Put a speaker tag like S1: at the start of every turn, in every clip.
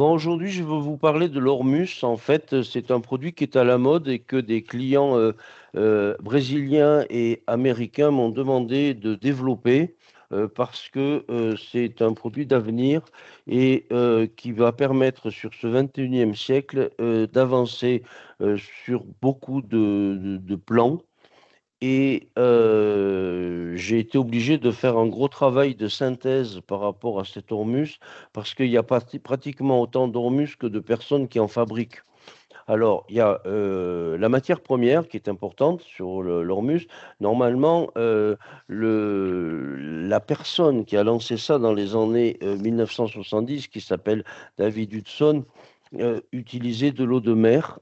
S1: Bon, aujourd'hui, je veux vous parler de l'Ormus. En fait, c'est un produit qui est à la mode et que des clients brésiliens et américains m'ont demandé de développer parce que c'est un produit d'avenir et qui va permettre sur ce 21e siècle d'avancer sur beaucoup de plans. Et j'ai été obligé de faire un gros travail de synthèse par rapport à cet Ormus, parce qu'il y a pratiquement autant d'Ormus que de personnes qui en fabriquent. Alors, il y a la matière première qui est importante sur l'Ormus. Normalement, la personne qui a lancé ça dans les années 1970, qui s'appelle David Hudson, utilisait de l'eau de mer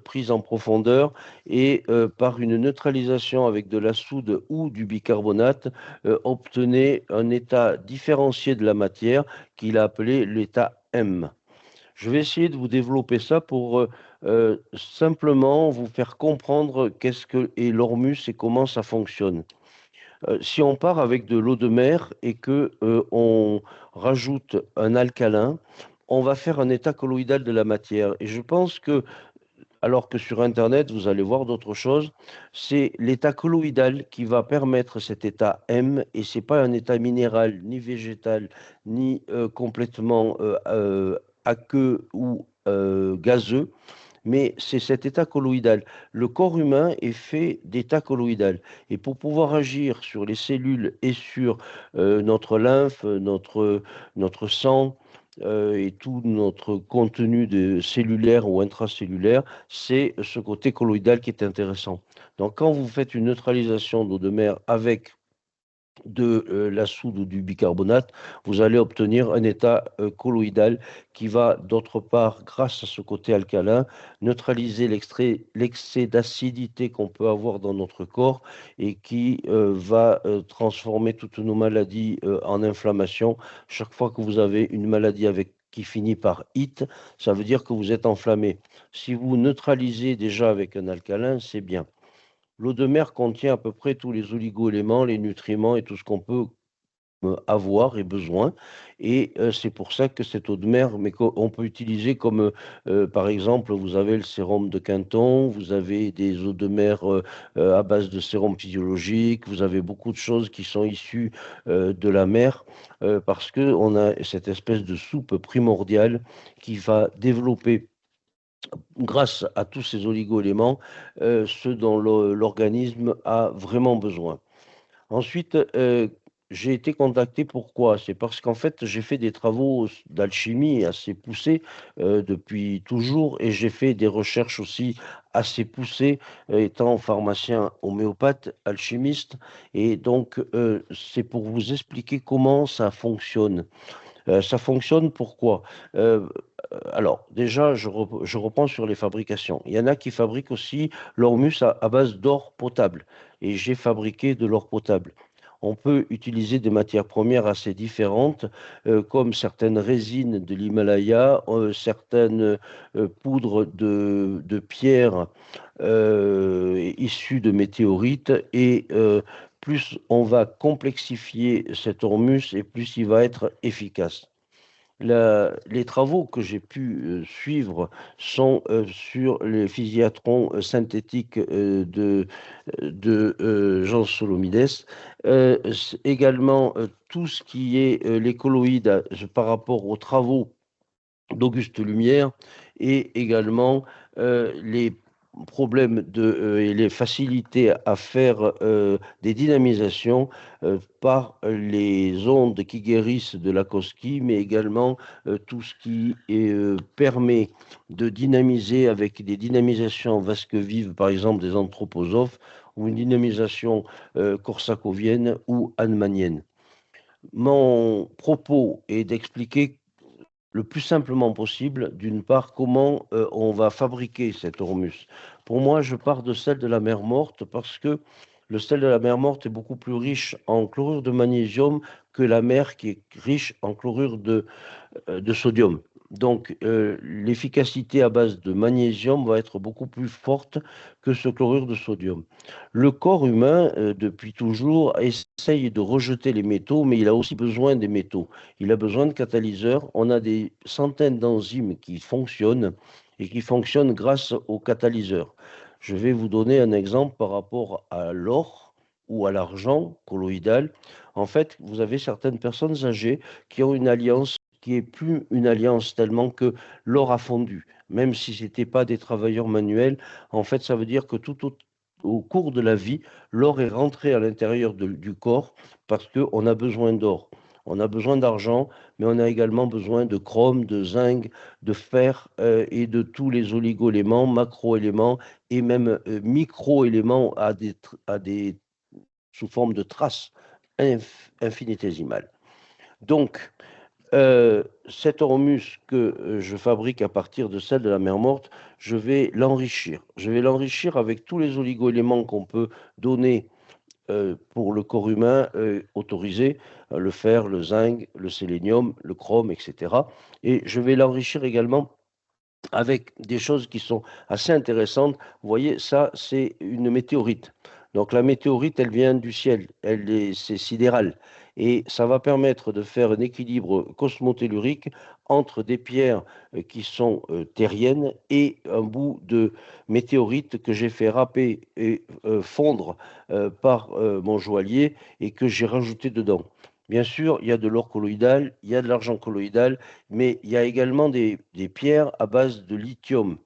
S1: prise en profondeur et par une neutralisation avec de la soude ou du bicarbonate, obtenait un état différencié de la matière qu'il a appelé l'état M. Je vais essayer de vous développer ça pour simplement vous faire comprendre qu'est-ce que est l'ormus et comment ça fonctionne. Si on part avec de l'eau de mer et que on rajoute un alcalin, on va faire un état colloïdal de la matière. Et je pense que, alors que sur Internet, vous allez voir d'autres choses, c'est l'état colloïdal qui va permettre cet état M, et c'est pas un état minéral, ni végétal, ni complètement aqueux ou gazeux, mais c'est cet état colloïdal. Le corps humain est fait d'état colloïdal. Et pour pouvoir agir sur les cellules et sur notre lymphe, notre sang, et tout notre contenu cellulaire ou intracellulaire, c'est ce côté colloïdal qui est intéressant. Donc, quand vous faites une neutralisation d'eau de mer avec de la soude ou du bicarbonate, vous allez obtenir un état colloïdal qui va, d'autre part, grâce à ce côté alcalin, neutraliser l'excès d'acidité qu'on peut avoir dans notre corps et qui va transformer toutes nos maladies en inflammation. Chaque fois que vous avez une maladie qui finit par it, ça veut dire que vous êtes enflammé. Si vous neutralisez déjà avec un alcalin, c'est bien. L'eau de mer contient à peu près tous les oligo-éléments, les nutriments et tout ce qu'on peut avoir et besoin. Et c'est pour ça que cette eau de mer, mais qu'on peut utiliser comme, par exemple, vous avez le sérum de Quinton, vous avez des eaux de mer à base de sérum physiologique, vous avez beaucoup de choses qui sont issues de la mer, parce que on a cette espèce de soupe primordiale qui va développer, grâce à tous ces oligo-éléments, ce dont l'organisme a vraiment besoin. Ensuite, j'ai été contacté pourquoi? C'est parce qu'en fait, j'ai fait des travaux d'alchimie assez poussés depuis toujours, et j'ai fait des recherches aussi assez poussées étant pharmacien homéopathe, alchimiste. Et donc, c'est pour vous expliquer comment ça fonctionne. Ça fonctionne pourquoi? Euh, alors, déjà, je reprends sur les fabrications. Il y en a qui fabriquent aussi l'ormus à base d'or potable. Et j'ai fabriqué de l'or potable. On peut utiliser des matières premières assez différentes, comme certaines résines de l'Himalaya, certaines poudres de pierres issues de météorites. Et plus on va complexifier cet ormus, et plus il va être efficace. Les travaux que j'ai pu suivre sont sur les physiatrons synthétiques de Jean Solomides. Également, tout ce qui est les colloïdes par rapport aux travaux d'Auguste Lumière, et également les problèmes et les facilités à faire des dynamisations par les ondes qui guérissent de Lakowski, mais également tout ce qui permet de dynamiser avec des dynamisations vasques vives, par exemple des anthroposophes, ou une dynamisation korsakovienne ou hahnemannienne. Mon propos est d'expliquer le plus simplement possible, d'une part, comment on va fabriquer cet hormus. Pour moi, je pars de sel de la mer Morte parce que le sel de la mer Morte est beaucoup plus riche en chlorure de magnésium que la mer qui est riche en chlorure de sodium. Donc, l'efficacité à base de magnésium va être beaucoup plus forte que ce chlorure de sodium. Le corps humain, depuis toujours, essaye de rejeter les métaux, mais il a aussi besoin des métaux. Il a besoin de catalyseurs. On a des centaines d'enzymes qui fonctionnent et qui fonctionnent grâce aux catalyseurs. Je vais vous donner un exemple par rapport à l'or ou à l'argent colloïdal. En fait, vous avez certaines personnes âgées qui ont une alliance qui est plus une alliance tellement que l'or a fondu. Même si ce n'était pas des travailleurs manuels, en fait, ça veut dire que tout au cours de la vie, l'or est rentré à l'intérieur du corps parce qu'on a besoin d'or. On a besoin d'argent, mais on a également besoin de chrome, de zinc, de fer et de tous les oligo-éléments, macro-éléments et même micro-éléments sous forme de traces infinitésimales. Donc, cet hormus que je fabrique à partir de celle de la mer Morte, je vais l'enrichir. Je vais l'enrichir avec tous les oligo-éléments qu'on peut donner pour le corps humain autorisé, le fer, le zinc, le sélénium, le chrome, etc. Et je vais l'enrichir également avec des choses qui sont assez intéressantes. Vous voyez, ça, c'est une météorite. Donc la météorite, elle vient du ciel, c'est sidéral. Et ça va permettre de faire un équilibre cosmotellurique entre des pierres qui sont terriennes et un bout de météorite que j'ai fait râper et fondre par mon joaillier et que j'ai rajouté dedans. Bien sûr, il y a de l'or colloïdal, il y a de l'argent colloïdal, mais il y a également des pierres à base de lithium,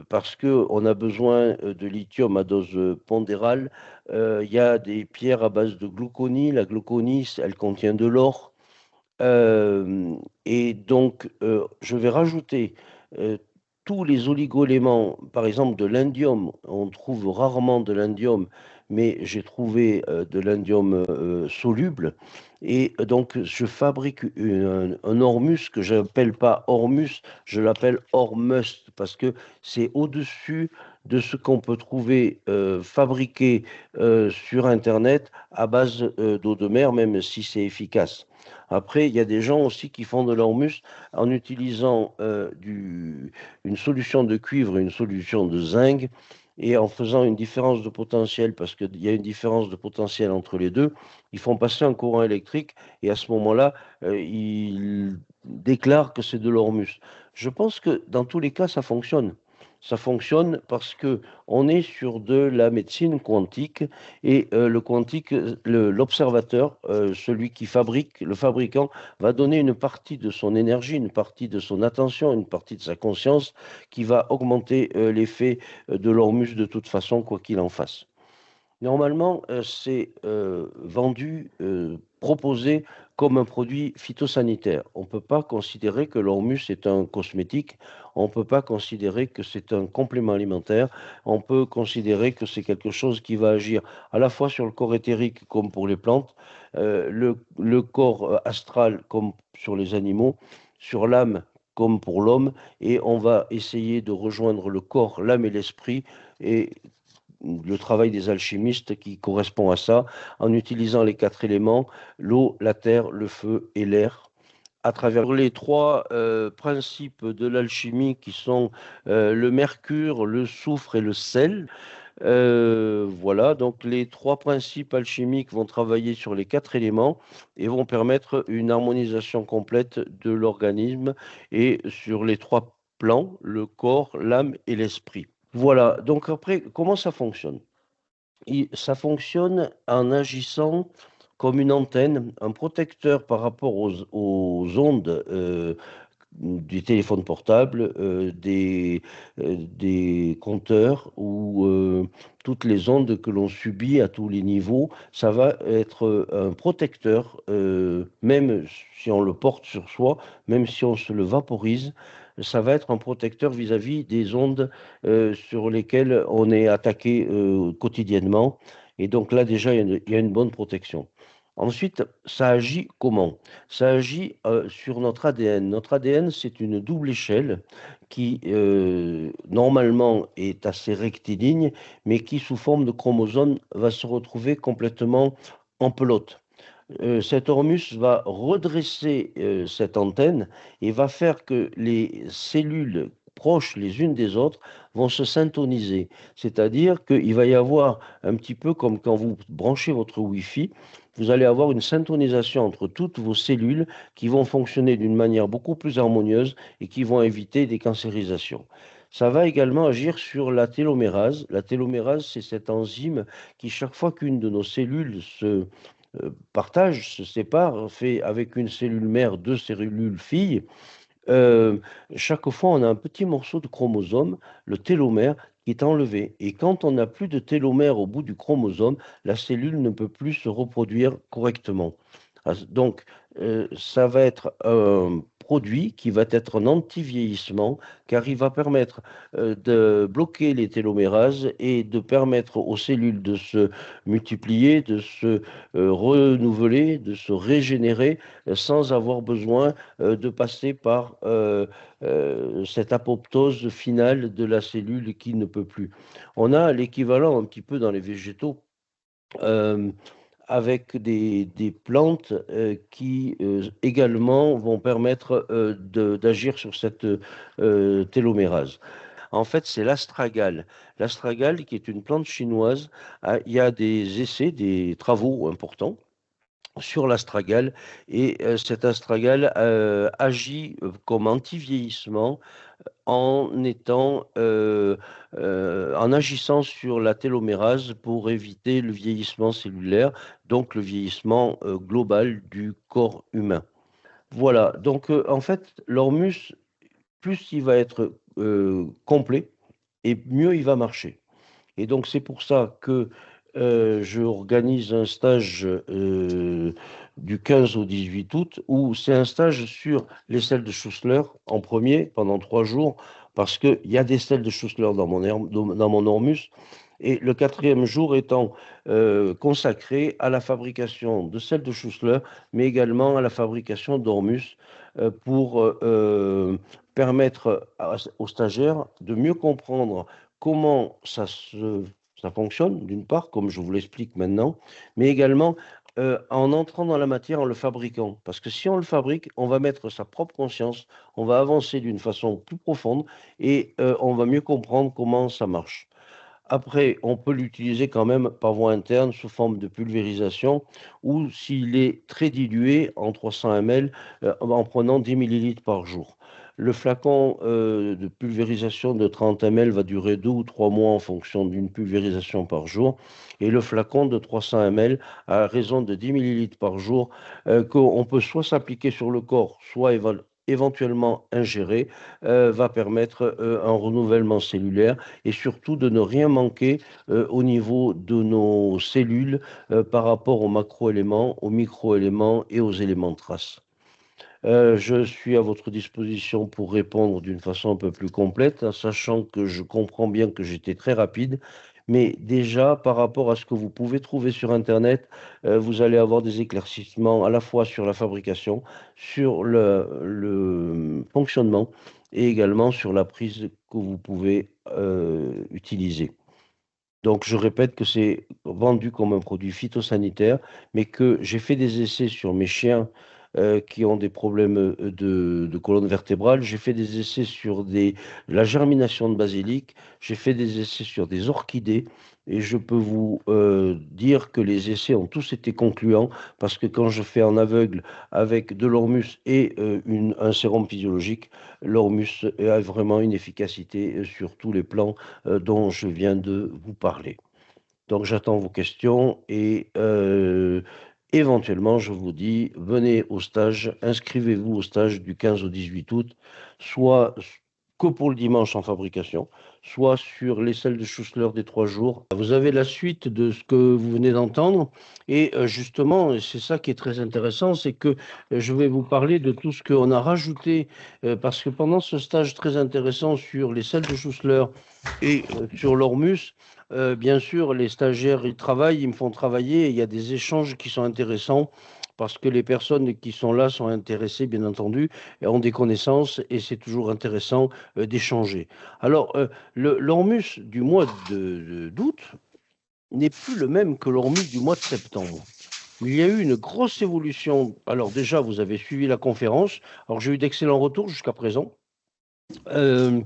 S1: parce qu'on a besoin de lithium à dose pondérale. Il y a des pierres à base de glouconie. La glouconie, elle contient de l'or. Et donc, je vais rajouter euh, tous les oligoéléments, par exemple de l'indium. On trouve rarement de l'indium, mais j'ai trouvé de l'indium soluble. Et donc, je fabrique un hormus que je n'appelle pas hormus, je l'appelle hormust, parce que c'est au-dessus de ce qu'on peut trouver fabriqué sur Internet à base d'eau de mer, même si c'est efficace. Après, il y a des gens aussi qui font de l'hormus en utilisant une solution de cuivre et une solution de zinc et en faisant une différence de potentiel, parce qu'il y a une différence de potentiel entre les deux, ils font passer un courant électrique et à ce moment-là, ils déclarent que c'est de l'hormus. Je pense que dans tous les cas, ça fonctionne. Ça fonctionne parce que on est sur de la médecine quantique et le quantique, l'observateur, celui qui fabrique, le fabricant, va donner une partie de son énergie, une partie de son attention, une partie de sa conscience qui va augmenter l'effet de l'hormus de toute façon, quoi qu'il en fasse. Normalement, c'est vendu, proposé comme un produit phytosanitaire. On ne peut pas considérer que l'ormus est un cosmétique, on ne peut pas considérer que c'est un complément alimentaire, on peut considérer que c'est quelque chose qui va agir à la fois sur le corps éthérique comme pour les plantes, le corps astral comme sur les animaux, sur l'âme comme pour l'homme, et on va essayer de rejoindre le corps, l'âme et l'esprit, et le travail des alchimistes qui correspond à ça, en utilisant les quatre éléments, l'eau, la terre, le feu et l'air, à travers les trois principes de l'alchimie qui sont le mercure, le soufre et le sel. Voilà, donc les trois principes alchimiques vont travailler sur les quatre éléments et vont permettre une harmonisation complète de l'organisme et sur les trois plans, le corps, l'âme et l'esprit. Voilà, donc après, comment ça fonctionne? Ça fonctionne en agissant comme une antenne, un protecteur par rapport aux ondes du téléphone portable, des compteurs ou toutes les ondes que l'on subit à tous les niveaux. Ça va être un protecteur, même si on le porte sur soi, même si on se le vaporise. Ça va être un protecteur vis-à-vis des ondes sur lesquelles on est attaqué quotidiennement. Et donc là, déjà, il y a une bonne protection. Ensuite, ça agit comment? Ça agit sur notre ADN. Notre ADN, c'est une double échelle qui, normalement, est assez rectiligne, mais qui, sous forme de chromosomes, va se retrouver complètement en pelote. cet hormus va redresser cette antenne et va faire que les cellules proches les unes des autres vont se syntoniser. C'est-à-dire qu'il va y avoir un petit peu comme quand vous branchez votre Wi-Fi, vous allez avoir une syntonisation entre toutes vos cellules qui vont fonctionner d'une manière beaucoup plus harmonieuse et qui vont éviter des cancérisations. Ça va également agir sur la télomérase. La télomérase, c'est cette enzyme qui, chaque fois qu'une de nos cellules se sépare, fait avec une cellule mère deux cellules filles. Euh, Chaque fois, on a un petit morceau de chromosome, le télomère, qui est enlevé. Et quand on n'a plus de télomère au bout du chromosome, la cellule ne peut plus se reproduire correctement. Donc, ça va être un produit qui va être un anti-vieillissement, car il va permettre de bloquer les télomérases et de permettre aux cellules de se multiplier, de se renouveler, de se régénérer sans avoir besoin de passer par cette apoptose finale de la cellule qui ne peut plus. On a l'équivalent un petit peu dans les végétaux. euh, avec des plantes qui également vont permettre d'agir sur cette télomérase. En fait, c'est l'astragale. L'astragale, qui est une plante chinoise, il y a des essais, des travaux importants sur l'astragale et cet astragale agit comme anti-vieillissement en agissant sur la télomérase pour éviter le vieillissement cellulaire, donc le vieillissement global du corps humain. Voilà, donc en fait, l'hormus, plus il va être complet, et mieux il va marcher. Et donc, c'est pour ça que je organise un stage du 15 au 18 août, où c'est un stage sur les sels de Schussler en premier, pendant 3 jours, parce qu'il y a des sels de Schussler dans mon hormus. Et le quatrième jour étant consacré à la fabrication de sels de Schussler, mais également à la fabrication d'hormus pour permettre aux stagiaires de mieux comprendre comment ça fonctionne, d'une part, comme je vous l'explique maintenant, mais également en entrant dans la matière, en le fabriquant. Parce que si on le fabrique, on va mettre sa propre conscience, on va avancer d'une façon plus profonde et on va mieux comprendre comment ça marche. Après, on peut l'utiliser quand même par voie interne sous forme de pulvérisation ou s'il est très dilué en 300 ml en prenant 10 millilitres par jour. Le flacon de pulvérisation de 30 ml va durer 2 ou 3 mois en fonction d'une pulvérisation par jour. Et le flacon de 300 ml, à raison de 10 millilitres par jour, qu'on peut soit s'appliquer sur le corps, soit éventuellement ingérer, va permettre un renouvellement cellulaire et surtout de ne rien manquer au niveau de nos cellules par rapport aux macroéléments, aux microéléments et aux éléments de trace. Je suis à votre disposition pour répondre d'une façon un peu plus complète, en sachant que je comprends bien que j'étais très rapide. Mais déjà, par rapport à ce que vous pouvez trouver sur Internet, vous allez avoir des éclaircissements à la fois sur la fabrication, sur le fonctionnement et également sur la prise que vous pouvez utiliser. Donc, je répète que c'est vendu comme un produit phytosanitaire, mais que j'ai fait des essais sur mes chiens qui ont des problèmes de colonne vertébrale. J'ai fait des essais sur la germination de basilic. J'ai fait des essais sur des orchidées. Et je peux vous dire que les essais ont tous été concluants parce que quand je fais en aveugle avec de l'hormus et un sérum physiologique, l'hormus a vraiment une efficacité sur tous les plans dont je viens de vous parler. Donc j'attends vos questions et éventuellement je vous dis, venez au stage, inscrivez-vous au stage du 15 au 18 août, soit que pour le dimanche en fabrication, soit sur les salles de Schussler des 3 jours. Vous avez la suite de ce que vous venez d'entendre et justement, c'est ça qui est très intéressant, c'est que je vais vous parler de tout ce qu'on a rajouté parce que pendant ce stage très intéressant sur les salles de Schussler et sur l'Ormus, bien sûr, les stagiaires, ils travaillent, ils me font travailler, et il y a des échanges qui sont intéressants parce que les personnes qui sont là sont intéressées, bien entendu, et ont des connaissances, et c'est toujours intéressant d'échanger. Alors, l'Ormus d'août n'est plus le même que l'Ormus du mois de septembre. Mais il y a eu une grosse évolution. Alors déjà, vous avez suivi la conférence. Alors j'ai eu d'excellents retours jusqu'à présent. Euh,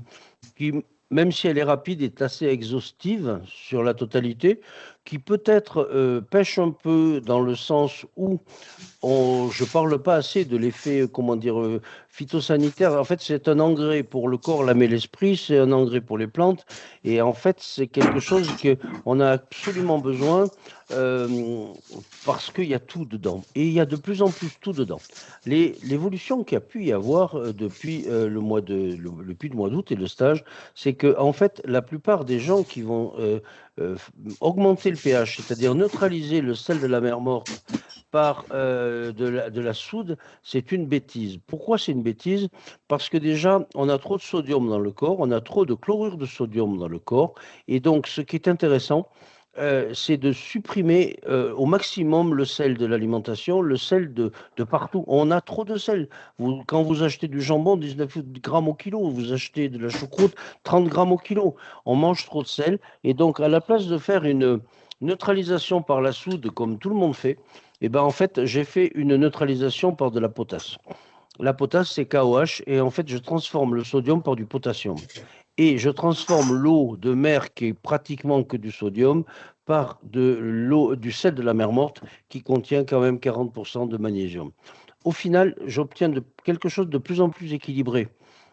S1: qui, même si elle est rapide, est assez exhaustive sur la totalité, qui peut-être pêche un peu dans le sens où je ne parle pas assez de l'effet, comment dire, phytosanitaire. En fait, c'est un engrais pour le corps, l'âme et l'esprit, c'est un engrais pour les plantes. Et en fait, c'est quelque chose qu'on a absolument besoin euh, parce qu'il y a tout dedans. Et il y a de plus en plus tout dedans. L'évolution qu'il y a pu y avoir depuis depuis le mois d'août et le stage, c'est que, en fait, la plupart des gens qui vont euh, augmenter le pH, c'est-à-dire neutraliser le sel de la mer morte par de la soude, c'est une bêtise. Pourquoi c'est une bêtise? Parce que déjà, on a trop de sodium dans le corps, on a trop de chlorure de sodium dans le corps. Et donc, ce qui est intéressant, c'est de supprimer au maximum le sel de l'alimentation, le sel de partout. On a trop de sel. Quand vous achetez du jambon, 19 grammes au kilo, vous achetez de la choucroute, 30 grammes au kilo. On mange trop de sel. Et donc, à la place de faire une neutralisation par la soude, comme tout le monde fait, eh ben, en fait, j'ai fait une neutralisation par de la potasse. La potasse, c'est KOH, et en fait, je transforme le sodium par du potassium. Et je transforme l'eau de mer, qui est pratiquement que du sodium, par de l'eau, du sel de la mer morte, qui contient quand même 40% de magnésium. Au final, j'obtiens quelque chose de plus en plus équilibré.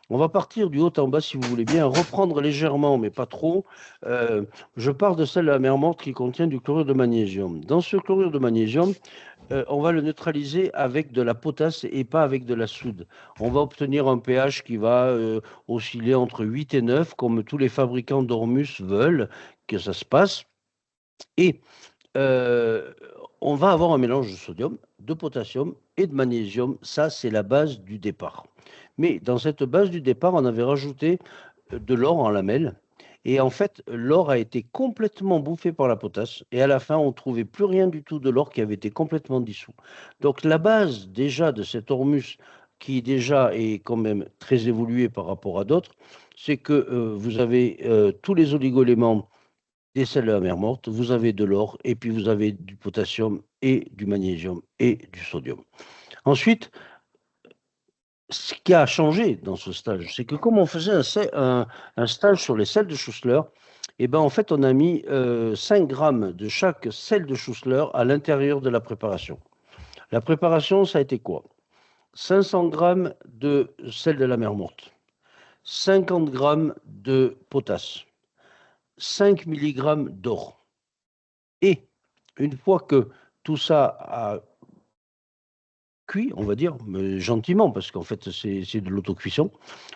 S1: On va partir du haut en bas, si vous voulez bien, reprendre légèrement, mais pas trop. Je pars de sel de la mer morte qui contient du chlorure de magnésium. Dans ce chlorure de magnésium, on va le neutraliser avec de la potasse et pas avec de la soude. On va obtenir un pH qui va osciller entre 8 et 9, comme tous les fabricants d'Ormus veulent que ça se passe. Et euh, on va avoir un mélange de sodium, de potassium et de magnésium. Ça, c'est la base du départ. Mais dans cette base du départ, on avait rajouté de l'or en lamelles. Et en fait, l'or a été complètement bouffé par la potasse. Et à la fin, on ne trouvait plus rien du tout de l'or qui avait été complètement dissous. Donc la base déjà de cet hormus, qui déjà est quand même très évolué par rapport à d'autres, c'est que vous avez tous les oligoéléments des sels de la mer morte, vous avez de l'or, et puis vous avez du potassium et du magnésium et du sodium. Ensuite, ce qui a changé dans ce stage, c'est que comme on faisait un stage sur les sels de Schussler, eh ben, en fait, on a mis 5 grammes de chaque sel de Schussler à l'intérieur de la préparation. La préparation, ça a été quoi? 500 grammes de sel de la mer morte, 50 grammes de potasse, 5 milligrammes d'or. Et une fois que tout ça a cuit, on va dire, mais gentiment, parce qu'en fait, c'est de l'autocuisson,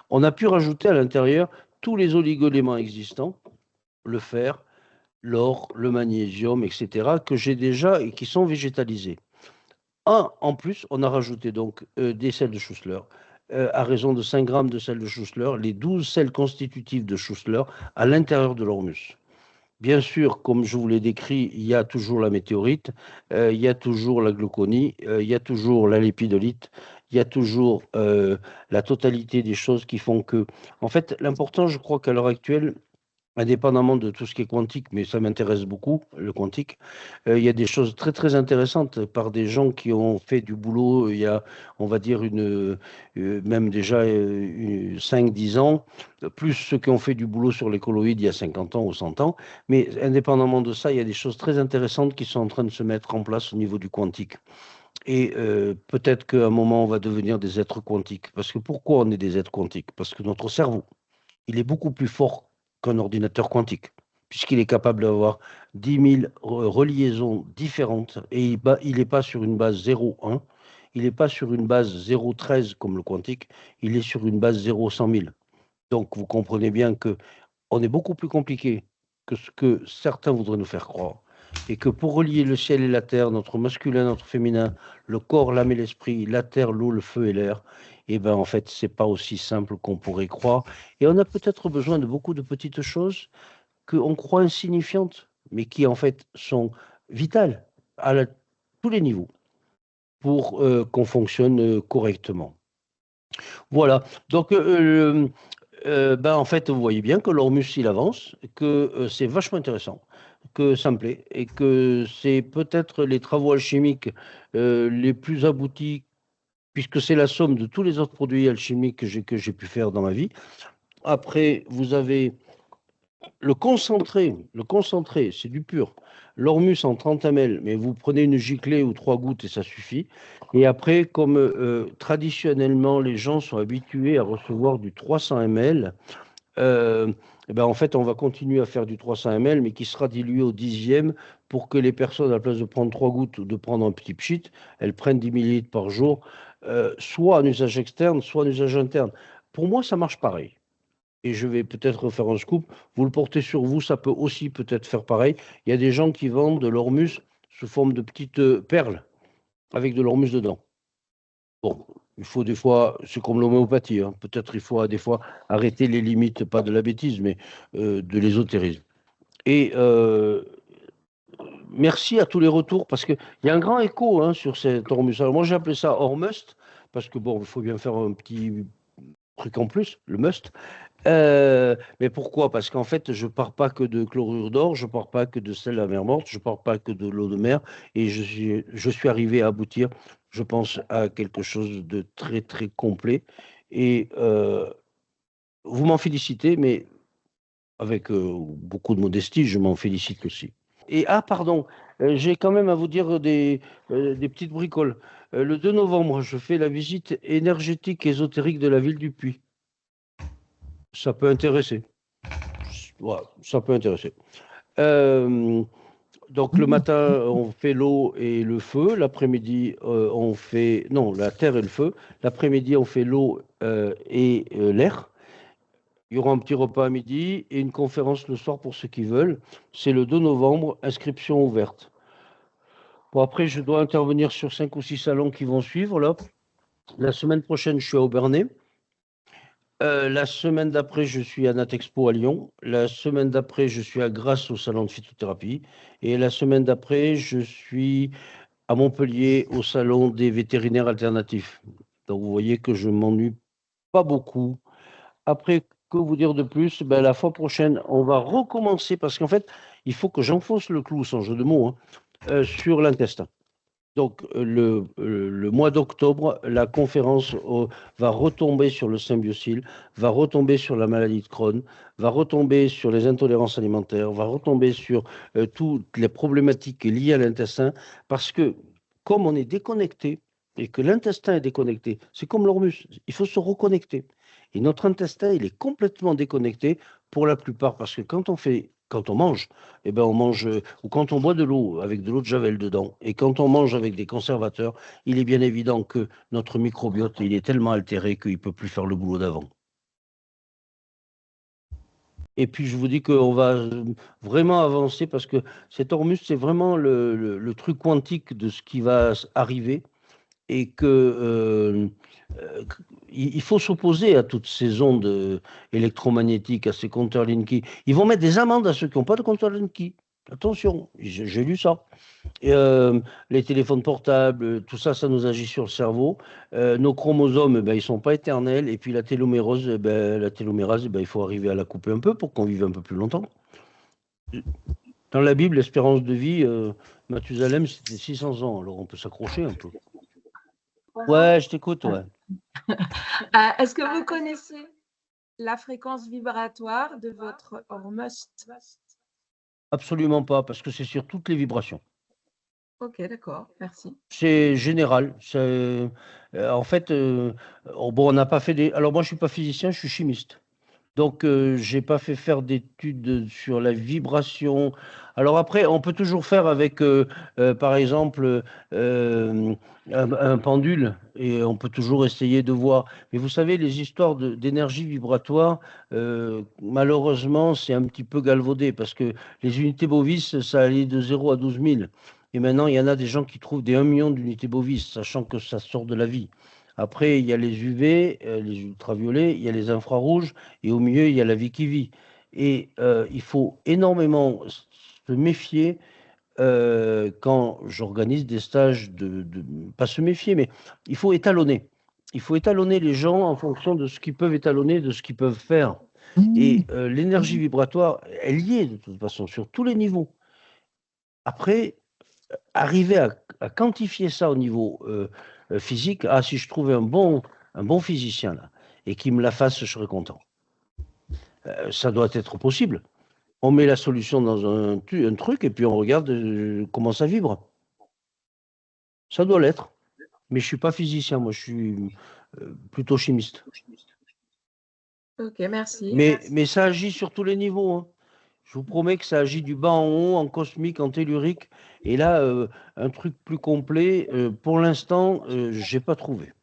S1: on a pu rajouter à l'intérieur tous les oligoéléments existants, le fer, l'or, le magnésium, etc., que j'ai déjà et qui sont végétalisés. En plus, on a rajouté donc des sels de Schussler, à raison de 5 grammes de sel de Schussler, les 12 sels constitutifs de Schussler à l'intérieur de l'hormus. Bien sûr, comme je vous l'ai décrit, il y a toujours la météorite, il y a toujours la glauconie, il y a toujours la lépidolite, il y a toujours la totalité des choses qui font que... En fait, l'important, je crois qu'à l'heure actuelle, indépendamment de tout ce qui est quantique, mais ça m'intéresse beaucoup, le quantique, il y a des choses très très intéressantes par des gens qui ont fait du boulot il y a, on va dire, même déjà 5-10 ans, plus ceux qui ont fait du boulot sur les colloïdes il y a 50 ans ou 100 ans. Mais indépendamment de ça, il y a des choses très intéressantes qui sont en train de se mettre en place au niveau du quantique. Et peut-être qu'à un moment, on va devenir des êtres quantiques. Parce que pourquoi on est des êtres quantiques? Parce que notre cerveau, il est beaucoup plus fort qu'un ordinateur quantique, puisqu'il est capable d'avoir 10 000 reliaisons différentes et il n'est pas sur une base 0,1, il n'est pas sur une base 0,13 comme le quantique, il est sur une base 0,100 000. Donc vous comprenez bien que on est beaucoup plus compliqué que ce que certains voudraient nous faire croire. Et que pour relier le ciel et la terre, notre masculin, notre féminin, le corps, l'âme et l'esprit, la terre, l'eau, le feu et l'air, eh ben en fait, c'est pas aussi simple qu'on pourrait croire. Et on a peut-être besoin de beaucoup de petites choses qu'on croit insignifiantes, mais qui en fait sont vitales tous les niveaux pour qu'on fonctionne correctement. Voilà. Donc, ben, en fait, vous voyez bien que l'Ormus, il avance, que c'est vachement intéressant. que ça me plaît et que c'est peut-être les travaux alchimiques les plus aboutis, puisque c'est la somme de tous les autres produits alchimiques que j'ai pu faire dans ma vie. Après, vous avez le concentré, c'est du pur. L'ormus en 30 ml, mais vous prenez une giclée ou 3 gouttes et ça suffit. Et après, comme traditionnellement les gens sont habitués à recevoir du 300 ml, eh ben en fait, on va continuer à faire du 300 ml, mais qui sera dilué au dixième pour que les personnes, à la place de prendre 3 gouttes ou de prendre un petit pchit, elles prennent 10 millilitres par jour, soit en usage externe, soit en usage interne. Pour moi, ça marche pareil. Et je vais peut-être refaire un scoop. Vous le portez sur vous, ça peut aussi peut-être faire pareil. Il y a des gens qui vendent de l'ormus sous forme de petites perles avec de l'ormus dedans. Bon, il faut des fois, c'est comme l'homéopathie, hein. Peut-être il faut des fois arrêter les limites, pas de la bêtise, mais de l'ésotérisme. Et merci à tous les retours, parce qu'il y a un grand écho hein, sur cet Ormus. Alors moi j'ai appelé ça Ormust, parce que bon, il faut bien faire un petit truc en plus, le must. Mais pourquoi? Parce qu'en fait, je pars pas que de chlorure d'or, je pars pas que de sel à mer morte, je pars pas que de l'eau de mer, et je suis arrivé à aboutir, je pense, à quelque chose de très très complet. Et vous m'en félicitez, mais avec beaucoup de modestie, je m'en félicite aussi. Et ah, pardon, j'ai quand même à vous dire des petites bricoles. Le 2 novembre, je fais la visite énergétique ésotérique de la ville du Puy. Ça peut intéresser. Ouais, ça peut intéresser. Donc le matin, on fait l'eau et le feu. L'après-midi, on fait... Non, la terre et le feu. L'après-midi, on fait l'eau et l'air. Il y aura un petit repas à midi et une conférence le soir pour ceux qui veulent. C'est le 2 novembre, inscription ouverte. Bon, après, je dois intervenir sur 5 ou 6 salons qui vont suivre. Là. La semaine prochaine, je suis à Aubernais. La semaine d'après, je suis à Natexpo à Lyon. La semaine d'après, je suis à Grasse au salon de phytothérapie. Et la semaine d'après, je suis à Montpellier au salon des vétérinaires alternatifs. Donc vous voyez que je m'ennuie pas beaucoup. Après, que vous dire de plus? Ben, la fois prochaine, on va recommencer parce qu'en fait, il faut que j'enfonce le clou, sans jeu de mots, hein, sur l'intestin. Donc, le mois d'octobre, la conférence va retomber sur le symbiocyle, va retomber sur la maladie de Crohn, va retomber sur les intolérances alimentaires, va retomber sur toutes les problématiques liées à l'intestin, parce que comme on est déconnecté et que l'intestin est déconnecté, c'est comme l'ormus, il faut se reconnecter. Et notre intestin, il est complètement déconnecté pour la plupart, parce que quand on mange, eh ben on mange, ou quand on boit de l'eau avec de l'eau de Javel dedans, et quand on mange avec des conservateurs, il est bien évident que notre microbiote, il est tellement altéré qu'il ne peut plus faire le boulot d'avant. Et puis je vous dis qu'on va vraiment avancer parce que cet Ormus, c'est vraiment le truc quantique de ce qui va arriver et que il faut s'opposer à toutes ces ondes électromagnétiques, à ces compteurs Linky. Ils vont mettre des amendes à ceux qui n'ont pas de compteur Linky. Attention, j'ai lu ça. Et, les téléphones portables, tout ça, ça nous agit sur le cerveau. Nos chromosomes, ben, ils ne sont pas éternels. Et puis la télomérase, ben, il faut arriver à la couper un peu pour qu'on vive un peu plus longtemps. Dans la Bible, l'espérance de vie, Mathusalem, c'était 600 ans. Alors on peut s'accrocher un peu. Ouais, je t'écoute, ouais.
S2: Est-ce que vous connaissez la fréquence vibratoire de votre Ormus?
S1: Absolument pas, parce que c'est sur toutes les vibrations.
S2: Ok, d'accord, merci.
S1: C'est général. En fait, bon, on n'a pas fait des. Alors moi, je suis pas physicien, je suis chimiste. Donc, j'ai pas fait faire d'études sur la vibration. Alors après, on peut toujours faire avec, par exemple, un pendule, et on peut toujours essayer de voir. Mais vous savez, les histoires d'énergie vibratoire, malheureusement, c'est un petit peu galvaudé parce que les unités bovis, ça allait de 0 à 12 000. Et maintenant, il y en a des gens qui trouvent des 1 million d'unités bovis, sachant que ça sort de la vie. Après, il y a les UV, les ultraviolets, il y a les infrarouges, et au milieu, il y a la vie qui vit. Et il faut énormément se méfier quand j'organise des stages pas se méfier, mais il faut étalonner. Il faut étalonner les gens en fonction de ce qu'ils peuvent étalonner, de ce qu'ils peuvent faire. Et l'énergie vibratoire, elle y est de toute façon, sur tous les niveaux. Après, arriver à quantifier ça au niveau physique, si je trouvais un bon physicien là, et qu'il me la fasse, je serais content. Ça doit être possible. On met la solution dans un truc et puis on regarde comment ça vibre. Ça doit l'être. Mais je ne suis pas physicien, moi je suis plutôt chimiste.
S2: Ok, merci.
S1: Mais ça agit sur tous les niveaux, hein. Je vous promets que ça agit du bas en haut, en cosmique, en tellurique. Et là, un truc plus complet, pour l'instant, je n'ai pas trouvé.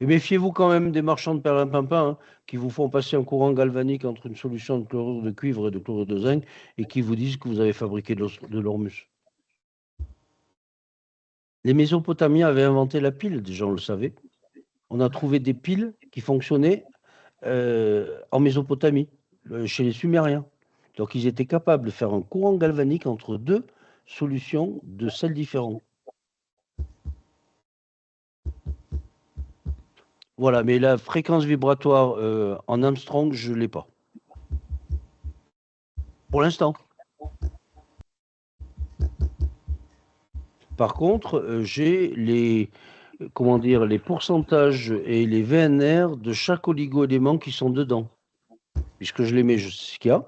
S1: Et méfiez-vous quand même des marchands de perlimpinpin, hein, qui vous font passer un courant galvanique entre une solution de chlorure de cuivre et de chlorure de zinc et qui vous disent que vous avez fabriqué de l'ormus. Les Mésopotamiens avaient inventé la pile, déjà on le savait. On a trouvé des piles qui fonctionnaient en Mésopotamie, chez les Sumériens. Donc ils étaient capables de faire un courant galvanique entre deux solutions de sels différents. Voilà, mais la fréquence vibratoire en Armstrong, je ne l'ai pas. Pour l'instant. Par contre, j'ai les pourcentages et les VNR de chaque oligo-élément qui sont dedans. Puisque je les mets, je sais ce qu'il y a.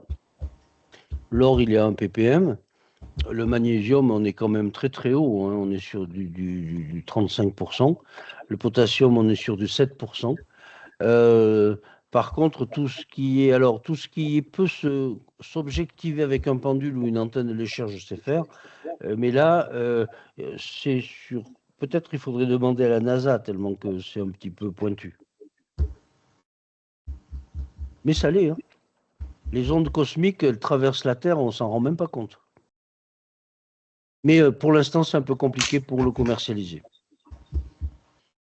S1: L'or, il est à 1 ppm. Le magnésium, on est quand même très très haut, hein. On est sur du 35%. Le potassium, on est sur du 7%. Par contre, tout ce qui peut s'objectiver avec un pendule ou une antenne léchère, je sais faire. Mais là, c'est sur. Peut-être il faudrait demander à la NASA, tellement que c'est un petit peu pointu. Mais ça l'est, hein. Les ondes cosmiques, elles traversent la Terre, on s'en rend même pas compte. Mais pour l'instant, c'est un peu compliqué pour le commercialiser.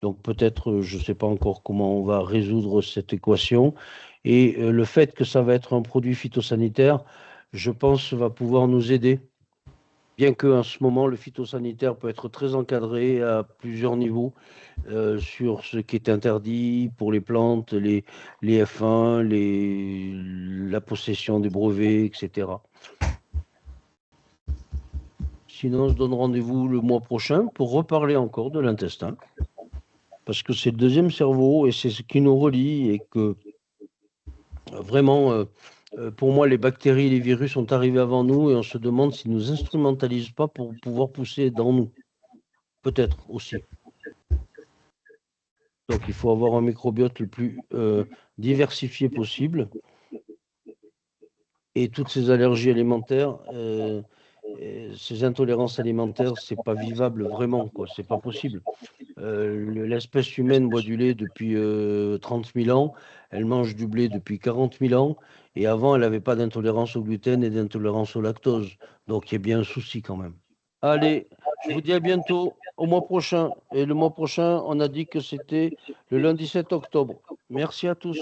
S1: Donc peut-être, je ne sais pas encore comment on va résoudre cette équation. Et le fait que ça va être un produit phytosanitaire, je pense, va pouvoir nous aider. Bien qu'en ce moment, le phytosanitaire peut être très encadré à plusieurs niveaux sur ce qui est interdit pour les plantes, les F1, la possession des brevets, etc. Sinon, on se donne rendez-vous le mois prochain pour reparler encore de l'intestin. Parce que c'est le deuxième cerveau et c'est ce qui nous relie et que vraiment, pour moi, les bactéries et les virus sont arrivés avant nous et on se demande s'ils ne nous instrumentalisent pas pour pouvoir pousser dans nous. Peut-être aussi. Donc, il faut avoir un microbiote le plus diversifié possible. Et toutes ces allergies alimentaires, ces intolérances alimentaires, c'est pas vivable vraiment, quoi. C'est pas possible. L'espèce humaine boit du lait depuis 30 000 ans, elle mange du blé depuis 40 000 ans, et avant, elle n'avait pas d'intolérance au gluten et d'intolérance au lactose. Donc, il y a bien un souci quand même. Allez, je vous dis à bientôt, au mois prochain. Et le mois prochain, on a dit que c'était le lundi 7 octobre. Merci à tous.